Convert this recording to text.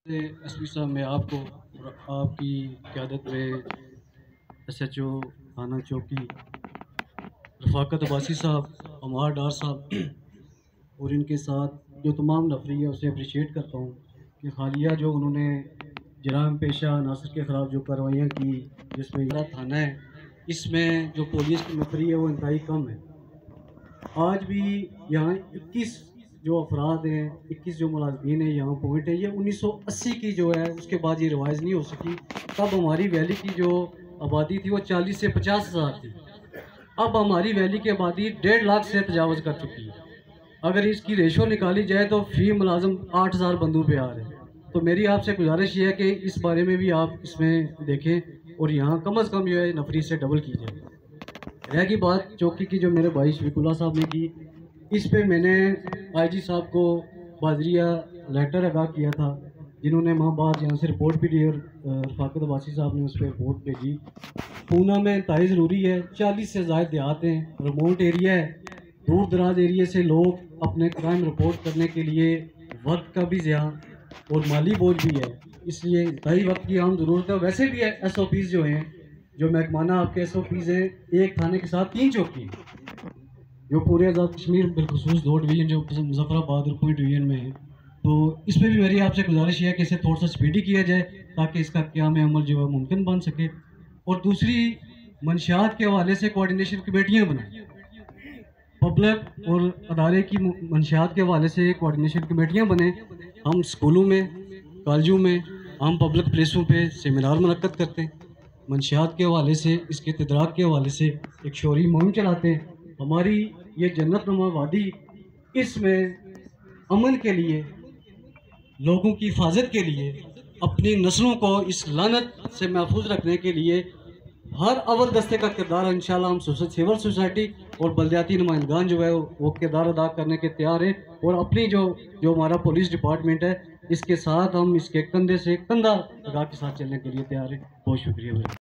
SP साहब, मैं आपको और आपकी क़यादत में एसएचओ थाना चौकी रफ़ाकत अब्बासी साहब, अमर डार साहब और इनके साथ जो तमाम नफरी है उसे अप्रिशिएट करता हूँ कि हालिया जो उन्होंने जराम पेशा अनासर के ख़िलाफ़ जो कार्रवाइयाँ की, जिसमें यह थाना है, इसमें जो पुलिस की नफरी है वो इंतहाई कम है। आज भी यहाँ 21 जो अफराद हैं, 21 जो मुलाज़मीन हैं यहाँ पॉइंट है, ये 1980 की जो है उसके बाद ये रिवाइज़ नहीं हो सकी। तब हमारी वैली की जो आबादी थी वो 40 से 50 हज़ार थी। अब हमारी वैली की आबादी 1.5 लाख से तजावज़ कर चुकी है। अगर इसकी रेशो निकाली जाए तो फ़ी मुलाज़म 8000 बंदों पे आ रहे हैं। तो मेरी आपसे गुजारिश ये है कि इस बारे में भी आप इसमें देखें और यहाँ कम अज़ कम जो है नफरी से डबल की जाए। रह की बात चौकी की जो मेरे भाई शफीकुल्लाह साहब ने की, इस पे मैंने आईजी साहब को बाजरिया लेटर आगाह किया था, जिन्होंने माह बाद यहाँ से रिपोर्ट भी दी और रफ़ाकत अब्बासी साहब ने उस पर रिपोर्ट भेजी। पूना में इंतहाई ज़रूरी है, 40 से ज़ायद देहात हैं, रिमोट एरिया है, दूर दराज एरिया से लोग अपने क्राइम रिपोर्ट करने के लिए वक्त का भी ज़िया और माली बोझ भी है, इसलिए इंतहाई वक्त की आम ज़रूरत है। वैसे भी है SOPs जो हैं, जो महकमाना आपके SOPs हैं, एक थाने के साथ 3 चौकी हैं, जो पूरे आज़ाद कश्मीर बिलखुसूस 2 डिवीज़न जो मुजफ्फराबाद और पूरी डिवीज़न में है। तो इस पर भी मेरी आपसे गुजारिश है कि इसे थोड़ा सा स्पीडी किया जाए ताकि इसका क़याम अमल जो है मुमकिन बन सके। और दूसरी, मंशियात के हवाले से कोऑर्डिनेशन कमेटियाँ बनाएं, पब्लिक और अदारे की मंशियात के हवाले से कोऑर्डिनेशन कमेटियाँ बने। हम स्कूलों में, कॉलेजों में, आम पब्लिक प्लेसों पे सेमिनार मुनक्कद करते हैं, मंशियात के हवाले से, इसके तदराक के हवाले से एक शोरी मुहिम चलाते हैं। हमारी ये जन्नतनुमा वादी, इसमें अमन के लिए, लोगों की हिफाजत के लिए, अपनी नस्लों को इस लानत से महफूज रखने के लिए हर अव्वल दस्ते का किरदार इंशाल्लाह हम सिविल सोसाइटी और बल्दियाती नुमाइंदगान जो है वो किरदार अदा करने के तैयार हैं। और अपनी जो हमारा पुलिस डिपार्टमेंट है, इसके साथ हम इसके कंधे से कंधा लगा के साथ चलने के लिए तैयार हैं। बहुत शुक्रिया।